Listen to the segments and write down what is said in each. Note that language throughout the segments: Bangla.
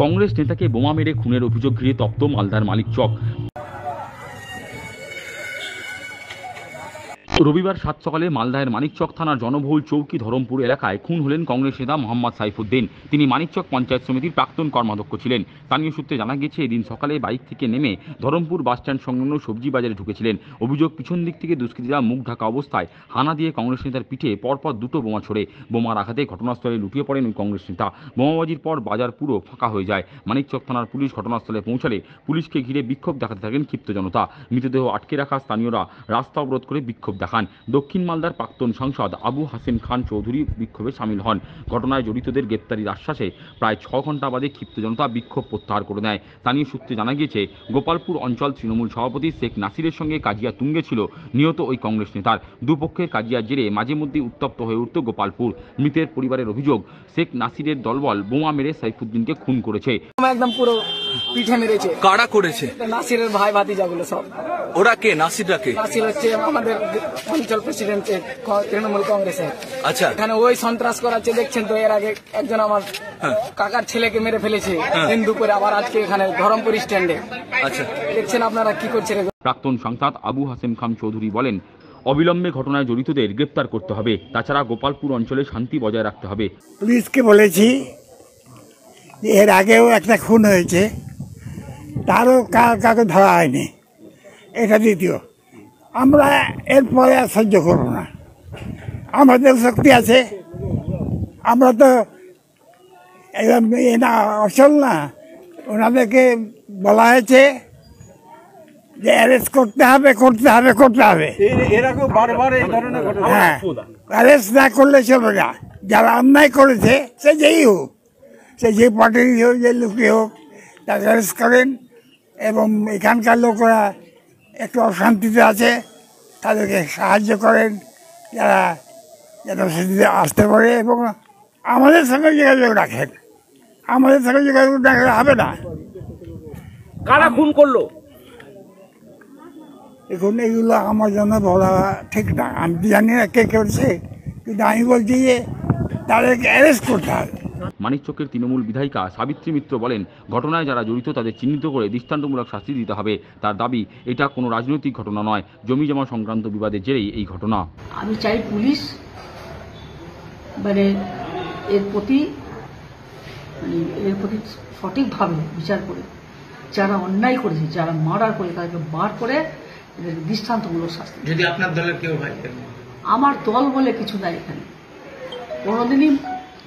কংগ্রেস নেতাকে বোমা মেরে খুনের অভিযোগ ঘিরে তপ্ত মালদার মানিকচক। রবিবার সাত সকালে মালদাহের মানিকচক থানার জনবহুল চৌকি ধরমপুর এলাকায় খুন হলেন কংগ্রেস নেতা মোহাম্মদ সাইফুদ্দিন। তিনি মানিকচক পঞ্চায়েত সমিতির প্রাক্তন কর্মাধ্যক্ষ ছিলেন। স্থানীয় সূত্রে জানা গেছে, এদিন সকালে বাইক থেকে নেমে ধরমপুর বাসস্ট্যান্ড সংলগ্ন সবজি বাজারে ঢুকেছিলেন। অভিযোগ, পিছন দিক থেকে দুষ্কৃতীরা মুখ ঢাকা অবস্থায় হানা দিয়ে কংগ্রেস নেতার পিঠে পরপর দুটো বোমা ছোড়ে। বোমার আঘাতে ঘটনাস্থলে লুটিয়ে পড়েন ওই কংগ্রেস নেতা। বোমাবাজির পর বাজার পুরো ফাঁকা হয়ে যায়। মানিকচক থানার পুলিশ ঘটনাস্থলে পৌঁছালে পুলিশকে ঘিরে বিক্ষোভ দেখাতে থাকেন ক্ষিপ্ত জনতা। মৃতদেহ আটকে রাখা স্থানীয়রা রাস্তা অবরোধ করে বিক্ষোভ দেখান। দক্ষিণ মালদার প্রাক্তন সাংসদ আবু হাসেম খান চৌধুরী বিক্ষোভে সামিল হন। ঘটনায় জড়িতদের গ্রেপ্তারির আশ্বাসে প্রায় 6 ঘন্টা বাদে ক্ষিপ্ত জনতা বিক্ষোভ প্রত্যাহার করে নেয়। স্থানীয় সূত্রে জানা গিয়েছে, গোপালপুর অঞ্চল তৃণমূল সভাপতি শেখ নাসিরের সঙ্গে কাজিয়া তুঙ্গে ছিল নিহত ওই কংগ্রেস নেতার। দুপক্ষের কাজিয়ার জেরে মাঝে মধ্যেই উত্তপ্ত হয়ে উঠত গোপালপুর। মৃতের পরিবারের অভিযোগ, শেখ নাসিরের দলবল বোমা মেরে সাইফুদ্দিনকে খুন করেছে। একদম পুরো পিঠে মেরেছে। কারা করেছে? নাসিরের ভাই ভাতিজাগুলো সব। ওরা কে? নাসিররা কে? নাসির হচ্ছে আমাদের অঞ্চল প্রেসিডেন্ট তৃণমূল কংগ্রেসের। আচ্ছা, এখানে ওই সন্ত্রাস করাচ্ছে, দেখছেন তো। এর আগে একজন আমার কাকার ছেলেকে মেরে ফেলেছে দিন দুপুরে, আবার আজকে এখানে ধরমপুর স্ট্যান্ডে। আচ্ছা, দেখছেন আপনারা কি করছেন। প্রাক্তন সাংসদ আবু হাসেম খান চৌধুরী বলেন, অবিলম্বে ঘটনায় জড়িতদের গ্রেপ্তার করতে হবে। তাছাড়া গোপালপুর অঞ্চলে শান্তি বজায় রাখতে হবে। পুলিশকে বলেছি, এর আগেও একটা খুন হয়েছে, তারও কাউকে ধরা হয়নি। এটা দ্বিতীয়। আমরা এরপরে আর সহ্য করব না। আমাদের শক্তি আছে, আমরা তো এটা অচল না। ওনাদেরকে বলা হয়েছে যে অ্যারেস্ট করতে হবে, করতে হবে, করতে হবে। হ্যাঁ, অ্যারেস্ট না করলে চলবে না। যারা অন্যায় করেছে, সে যেই হোক, সে যে পার্টিরই হোক, যে লোকই হোক, তাকে অ্যারেস্ট করেন। এবং এখানকার লোকরা একটু অশান্তিতে আছে, তাদেরকে সাহায্য করেন, যারা যেন সেদিকে আসতে পারে। এবং আমাদের সঙ্গে যোগাযোগ রাখেন। আমাদের সঙ্গে যোগাযোগ রাখলে হবে না। কারা খুন করলো? এখন এগুলো আমার জন্য বলা ঠিক না। আমি জানি না কে করছে, কিন্তু আমি বলছি যে তাদেরকে অ্যারেস্ট করতে হবে। মানিকচকের তৃণমূল বিধায়িকা সাবিত্রী মিত্র বলেন, ঘটনায় যারা জড়িত তাদের চিহ্নিত করে দৃষ্টান্তমূলক শাস্তি দিতে হবে। তার দাবি, এটা কোনো রাজনৈতিক ঘটনা নয়, জমি জমা সংক্রান্ত বিবাদের জেরেই এই ঘটনা। আমি চাই পুলিশ এর প্রতি সঠিকভাবে বিচার করে, যারা অন্যায় করেছে, যারা মার্ডার করে, তাদেরকে বার করে দৃষ্টান্তমূলক শাস্তি। যদি আপনার দলের কেউ হয়? আমার দল বলে কিছু নাই এখানে। কোনোদিনই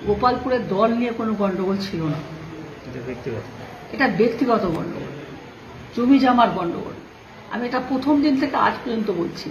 গোপালপুরের দল নিয়ে কোনো গন্ডগোল ছিল না। এটা ব্যক্তিগত গন্ডগোল, জমি জমার গন্ডগোল। আমি এটা প্রথম দিন থেকে আজ পর্যন্ত বলছি।